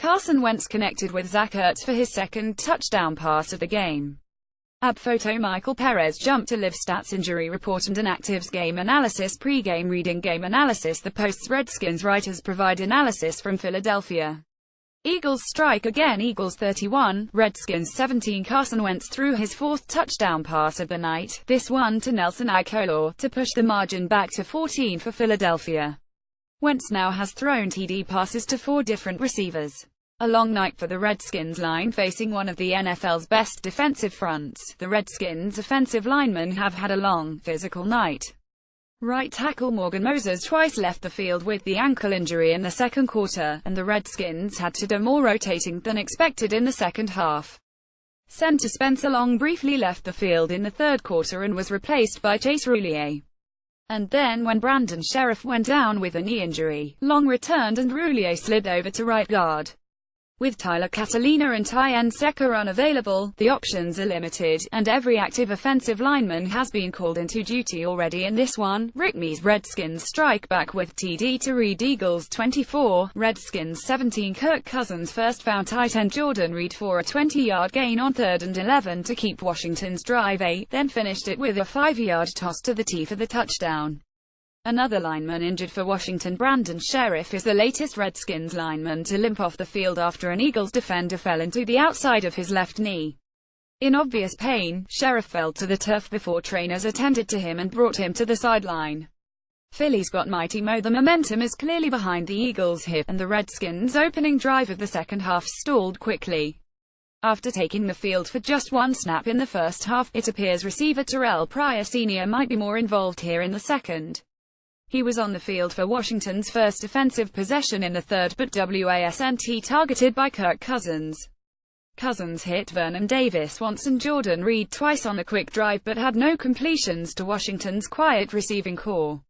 Carson Wentz connected with Zach Ertz for his second touchdown pass of the game. App photo Michael Perez jumped to live stats injury report and inactives game analysis pre-game reading game analysis. The Post's Redskins writers provide analysis from Philadelphia. Eagles strike again. Eagles 31, Redskins 17. Carson Wentz threw his fourth touchdown pass of the night, this one to Nelson Agholor, to push the margin back to 14 for Philadelphia. Wentz now has thrown TD passes to 4 different receivers. A long night for the Redskins line facing one of the NFL's best defensive fronts. The Redskins' offensive linemen have had a long, physical night. Right tackle Morgan Moses twice left the field with the ankle injury in the second quarter, and the Redskins had to do more rotating than expected in the second half. Center Spencer Long briefly left the field in the third quarter and was replaced by Chase Roulier. And then when Brandon Sheriff went down with a knee injury, Long returned and Roulier slid over to right guard. With Tyler Catalina and Ty Nsekhe unavailable, the options are limited, and every active offensive lineman has been called into duty already in this one. Rickme's Redskins strike back with TD to Reed. Eagles 24, Redskins 17. Kirk Cousins first found tight end Jordan Reed for a 20-yard gain on 3rd and 11 to keep Washington's drive 8, then finished it with a 5-yard toss to the tee for the touchdown. Another lineman injured for Washington. Brandon Sheriff is the latest Redskins lineman to limp off the field after an Eagles defender fell into the outside of his left knee. In obvious pain, Sheriff fell to the turf before trainers attended to him and brought him to the sideline. Philly's got Mighty Mo. The momentum is clearly behind the Eagles here, and the Redskins' opening drive of the second half stalled quickly. After taking the field for just one snap in the first half, it appears receiver Terrell Pryor Sr. might be more involved here in the second. He was on the field for Washington's first offensive possession in the third, but wasn't targeted by Kirk Cousins. Cousins hit Vernon Davis once and Jordan Reed twice on the quick drive but had no completions to Washington's quiet receiving core.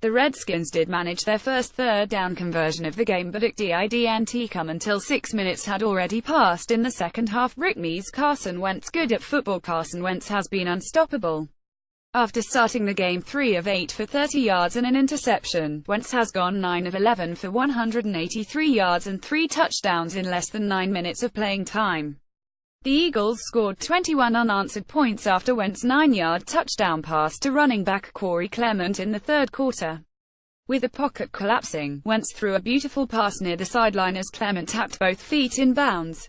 The Redskins did manage their first third down conversion of the game, but it didn't come until 6 minutes had already passed in the second half. Rickme's Carson Wentz good at football. Carson Wentz has been unstoppable. After starting the game 3 of 8 for 30 yards and an interception, Wentz has gone 9 of 11 for 183 yards and 3 touchdowns in less than 9 minutes of playing time. The Eagles scored 21 unanswered points after Wentz's 9-yard touchdown pass to running back Corey Clement in the third quarter. With the pocket collapsing, Wentz threw a beautiful pass near the sideline as Clement tapped both feet in bounds.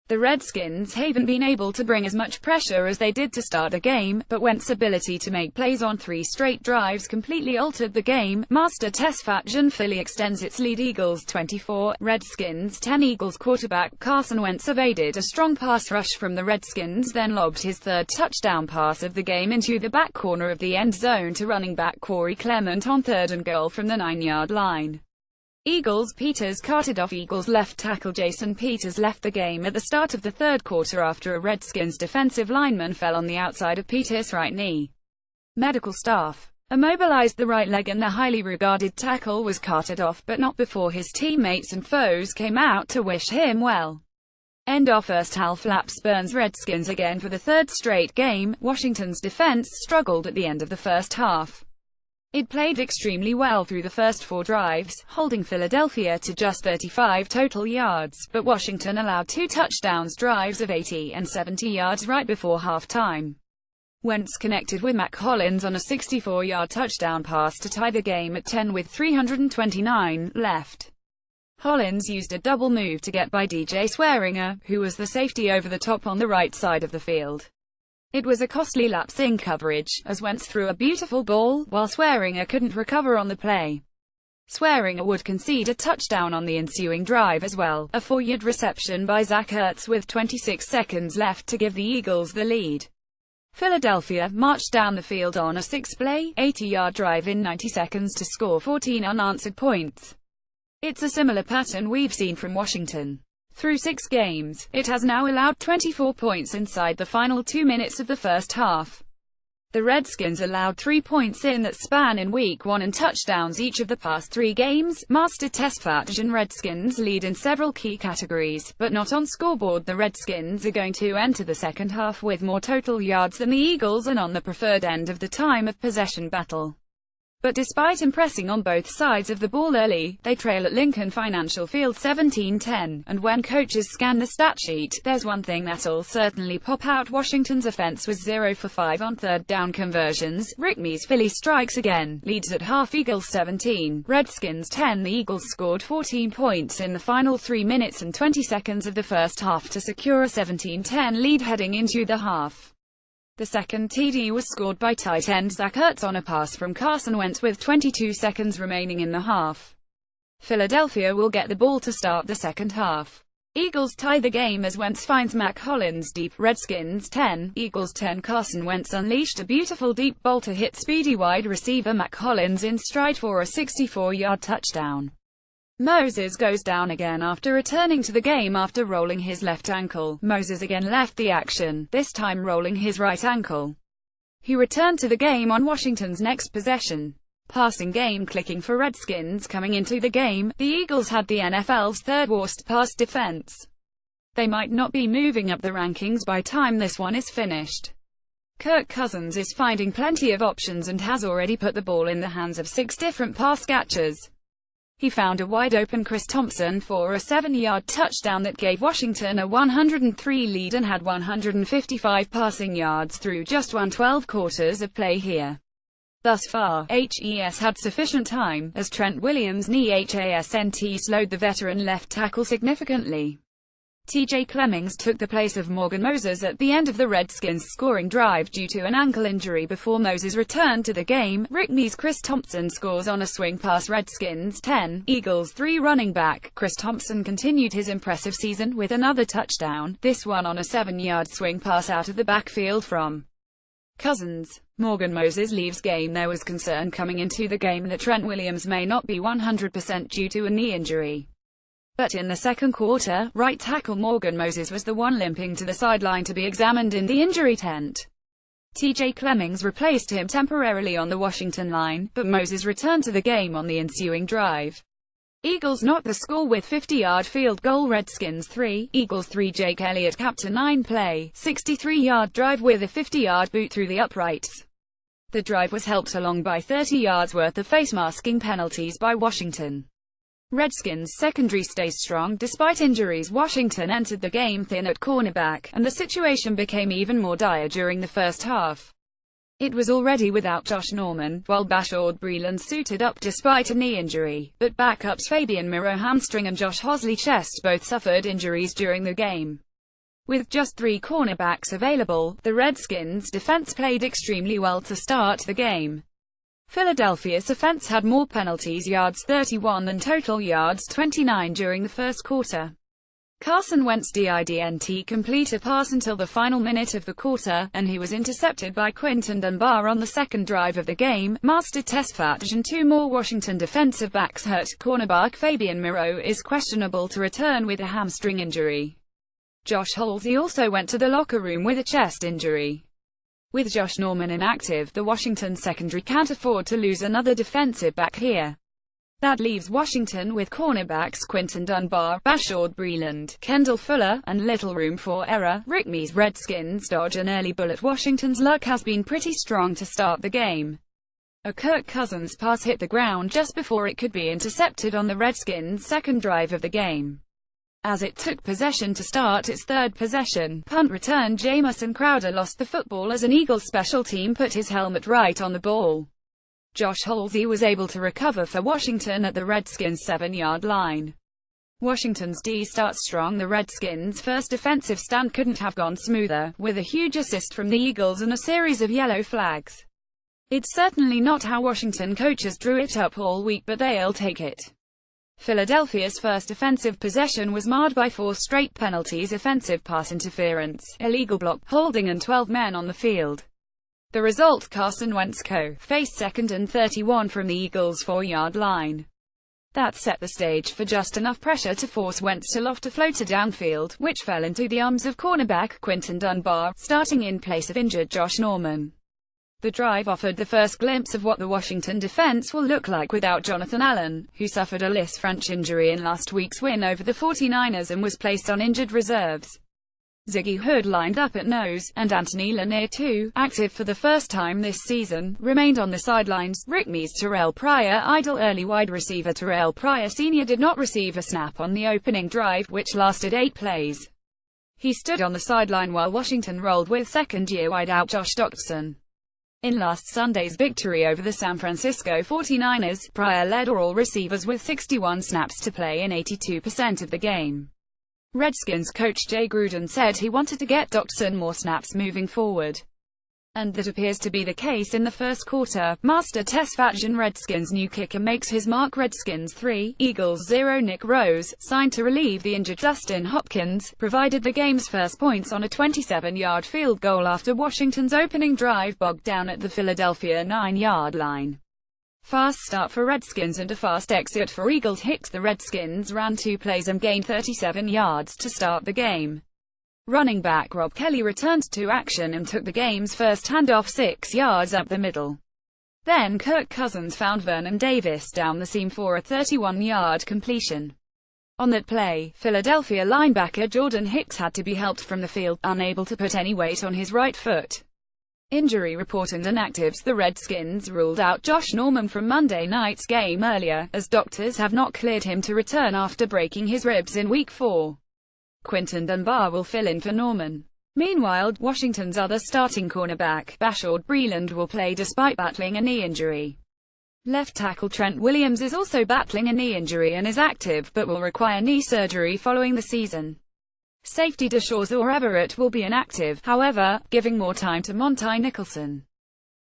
The Redskins haven't been able to bring as much pressure as they did to start the game, but Wentz's ability to make plays on 3 straight drives completely altered the game. Master Tesfatjan Philly extends its lead. Eagles 24, Redskins 10. Eagles quarterback Carson Wentz evaded a strong pass rush from the Redskins, then lobbed his third touchdown pass of the game into the back corner of the end zone to running back Corey Clement on 3rd and goal from the 9-yard line. Eagles Peters carted off. Eagles left tackle Jason Peters left the game at the start of the third quarter after a Redskins defensive lineman fell on the outside of Peters' right knee. Medical staff immobilized the right leg and the highly regarded tackle was carted off, but not before his teammates and foes came out to wish him well. End of first half. Laps Burns Redskins again for the third straight game. Washington's defense struggled at the end of the first half. It played extremely well through the first 4 drives, holding Philadelphia to just 35 total yards, but Washington allowed 2 touchdowns drives of 80 and 70 yards right before halftime. Wentz connected with Mac Hollins on a 64-yard touchdown pass to tie the game at 10 with 329 left. Hollins used a double move to get by DJ Swearinger, who was the safety over the top on the right side of the field. It was a costly lapse in coverage, as Wentz threw a beautiful ball, while Swearinger couldn't recover on the play. Swearinger would concede a touchdown on the ensuing drive as well, a 4-yard reception by Zach Ertz with 26 seconds left to give the Eagles the lead. Philadelphia marched down the field on a 6-play, 80-yard drive in 90 seconds to score 14 unanswered points. It's a similar pattern we've seen from Washington. Through 6 games, it has now allowed 24 points inside the final 2 minutes of the first half. The Redskins allowed 3 points in that span in Week 1 and touchdowns each of the past 3 games. Master Tesfatjan Redskins lead in several key categories, but not on scoreboard. The Redskins are going to enter the second half with more total yards than the Eagles and on the preferred end of the time of possession battle. But despite impressing on both sides of the ball early, they trail at Lincoln Financial Field 17-10, and when coaches scan the stat sheet, there's one thing that'll certainly pop out. Washington's offense was 0 for 5 on third down conversions. Rickmey's Philly strikes again, leads at half. Eagles 17, Redskins 10. The Eagles scored 14 points in the final 3 minutes and 20 seconds of the first half to secure a 17-10 lead heading into the half. The second TD was scored by tight end Zach Ertz on a pass from Carson Wentz with 22 seconds remaining in the half. Philadelphia will get the ball to start the second half. Eagles tie the game as Wentz finds Mac Hollins deep. Redskins 10, Eagles 10. Carson Wentz unleashed a beautiful deep ball to hit speedy wide receiver Mac Hollins in stride for a 64-yard touchdown. Moses goes down again after returning to the game after rolling his left ankle. Moses again left the action, this time rolling his right ankle. He returned to the game on Washington's next possession. Passing game clicking for Redskins. Coming into the game, the Eagles had the NFL's third worst pass defense. They might not be moving up the rankings by time this one is finished. Kirk Cousins is finding plenty of options and has already put the ball in the hands of 6 different pass catchers. He found a wide-open Chris Thompson for a 7-yard touchdown that gave Washington a 103 lead and had 155 passing yards through just 12 quarters of play here. Thus far, HES had sufficient time, as Trent Williams' knee HASNT slowed the veteran left tackle significantly. TJ Clemmings took the place of Morgan Moses at the end of the Redskins' scoring drive due to an ankle injury before Moses returned to the game. Rickmey's Chris Thompson scores on a swing pass. Redskins 10, Eagles 3. Running back Chris Thompson continued his impressive season with another touchdown, this one on a 7-yard swing pass out of the backfield from Cousins. Morgan Moses leaves game. There was concern coming into the game that Trent Williams may not be 100% due to a knee injury. But in the second quarter, right tackle Morgan Moses was the one limping to the sideline to be examined in the injury tent. TJ Clemmings replaced him temporarily on the Washington line, but Moses returned to the game on the ensuing drive. Eagles knocked the score with 50-yard field goal. Redskins 3, Eagles 3. Jake Elliott capped a 9-play, 63-yard drive with a 50-yard boot through the uprights. The drive was helped along by 30 yards worth of face-masking penalties by Washington. Redskins' secondary stays strong despite injuries. Washington entered the game thin at cornerback, and the situation became even more dire during the first half. It was already without Josh Norman, while Bashard Breeland suited up despite a knee injury, but backups Fabian Moreau hamstring and Josh Hosley chest both suffered injuries during the game. With just 3 cornerbacks available, the Redskins' defense played extremely well to start the game. Philadelphia's offense had more penalties, yards 31, than total yards 29 during the first quarter. Carson Wentz didn't complete a pass until the final minute of the quarter, and he was intercepted by Quinton Dunbar on the second drive of the game. Master Tesfat and 2 more Washington defensive backs hurt. Cornerback Fabian Moreau is questionable to return with a hamstring injury. Josh Halsey also went to the locker room with a chest injury. With Josh Norman inactive, the Washington secondary can't afford to lose another defensive back here. That leaves Washington with cornerbacks Quinton Dunbar, Bashard Breeland, Kendall Fuller, and little room for error. Rickmey's Redskins dodge an early bullet. Washington's luck has been pretty strong to start the game. A Kirk Cousins pass hit the ground just before it could be intercepted on the Redskins' second drive of the game. As it took possession to start its third possession, punt return Jamison Crowder lost the football as an Eagles special team put his helmet right on the ball. Josh Halsey was able to recover for Washington at the Redskins' 7-yard line. Washington's D starts strong. The Redskins' first defensive stand couldn't have gone smoother, with a huge assist from the Eagles and a series of yellow flags. It's certainly not how Washington coaches drew it up all week, but they'll take it. Philadelphia's first offensive possession was marred by 4 straight penalties: offensive pass interference, illegal block, holding, and 12 men on the field. The result: Carson Wentz faced 2nd and 31 from the Eagles' 4-yard line. That set the stage for just enough pressure to force Wentz to loft a floater downfield, which fell into the arms of cornerback Quinton Dunbar, starting in place of injured Josh Norman. The drive offered the first glimpse of what the Washington defense will look like without Jonathan Allen, who suffered a Lisfranc injury in last week's win over the 49ers and was placed on injured reserves. Ziggy Hood lined up at nose, and Anthony Lanier, too, active for the first time this season, remained on the sidelines. Rick Mees' Terrell Pryor idle early wide receiver Terrell Pryor Sr. did not receive a snap on the opening drive, which lasted 8 plays. He stood on the sideline while Washington rolled with second-year wideout Josh Doctson. In last Sunday's victory over the San Francisco 49ers, Pryor led all receivers with 61 snaps to play in 82% of the game. Redskins coach Jay Gruden said he wanted to get Doctson more snaps moving forward. And that appears to be the case in the first quarter. Master Tesfatjan, Redskins new kicker, makes his mark. Redskins 3, Eagles 0. Nick Rose, signed to relieve the injured Dustin Hopkins, provided the game's first points on a 27-yard field goal after Washington's opening drive bogged down at the Philadelphia 9-yard line. Fast start for Redskins and a fast exit for Eagles. Hicks. The Redskins ran 2 plays and gained 37 yards to start the game. Running back Rob Kelly returned to action and took the game's first handoff 6 yards up the middle. Then Kirk Cousins found Vernon Davis down the seam for a 31-yard completion. On that play, Philadelphia linebacker Jordan Hicks had to be helped from the field, unable to put any weight on his right foot. Injury report and inactives. The Redskins ruled out Josh Norman from Monday night's game earlier, as doctors have not cleared him to return after breaking his ribs in Week 4. Quinton Dunbar will fill in for Norman. Meanwhile, Washington's other starting cornerback, Bashard Breeland, will play despite battling a knee injury. Left tackle Trent Williams is also battling a knee injury and is active, but will require knee surgery following the season. Safety DeShazor Everett will be inactive, however, giving more time to Monty Nicholson.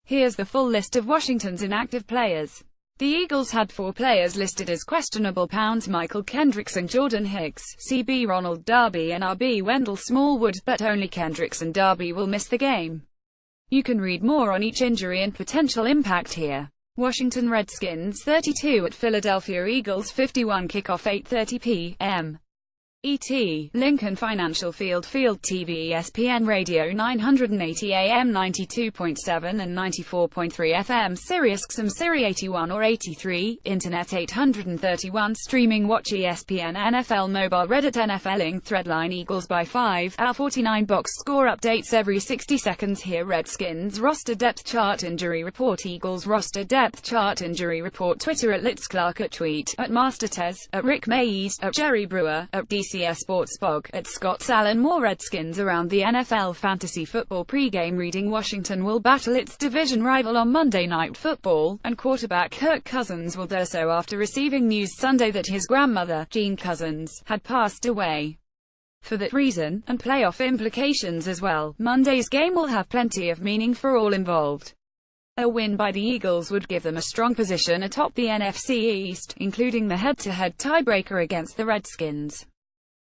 Here's the full list of Washington's inactive players. The Eagles had 4 players listed as questionable: Michael Kendricks and Jordan Hicks, CB Ronald Darby and RB Wendell Smallwood, but only Kendricks and Darby will miss the game. You can read more on each injury and potential impact here. Washington Redskins 32 at Philadelphia Eagles 51. Kickoff 8:30 p.m. ET, Lincoln Financial Field TV ESPN Radio 980 AM 92.7 and 94.3 FM Sirius XM Siri 81 or 83, Internet 831 Streaming Watch ESPN NFL Mobile Reddit NFL Inc. Threadline Eagles by 5, our 49 box score updates every 60 seconds here. Redskins Roster Depth Chart Injury Report Eagles Roster Depth Chart Injury Report Twitter at Litz Clark at Tweet, at MasterTez, at Rick Mays, at Jerry Brewer, at DCS Sports Bog, at Scott Allen. More Redskins around the NFL fantasy football pregame reading. Washington will battle its division rival on Monday Night Football, and quarterback Kirk Cousins will do so after receiving news Sunday that his grandmother, Jean Cousins, had passed away. For that reason, and playoff implications as well, Monday's game will have plenty of meaning for all involved. A win by the Eagles would give them a strong position atop the NFC East, including the head-to-head tiebreaker against the Redskins.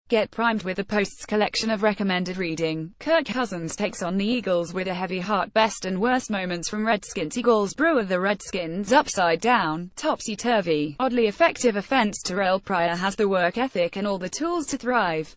Get primed with the Post's collection of recommended reading. Kirk Cousins takes on the Eagles with a heavy heart. Best and worst moments from Redskins Eagles Brewer. The Redskins upside down, topsy-turvy, oddly effective offense. Terrell Pryor has the work ethic and all the tools to thrive.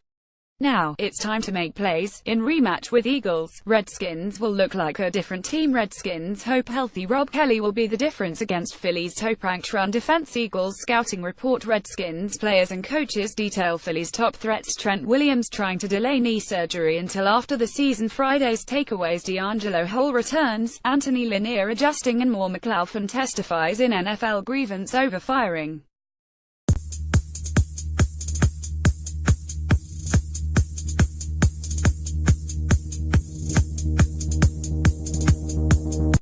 Now, it's time to make plays. In rematch with Eagles, Redskins will look like a different team. Redskins hope healthy Rob Kelly will be the difference against Philly's toe-pranked run defense. Eagles scouting report. Redskins players and coaches detail Philly's top threats. Trent Williams trying to delay knee surgery until after the season. Friday's takeaways. D'Angelo Hole returns, Anthony Lanier adjusting, and more. McLaughlin testifies in NFL grievance over firing.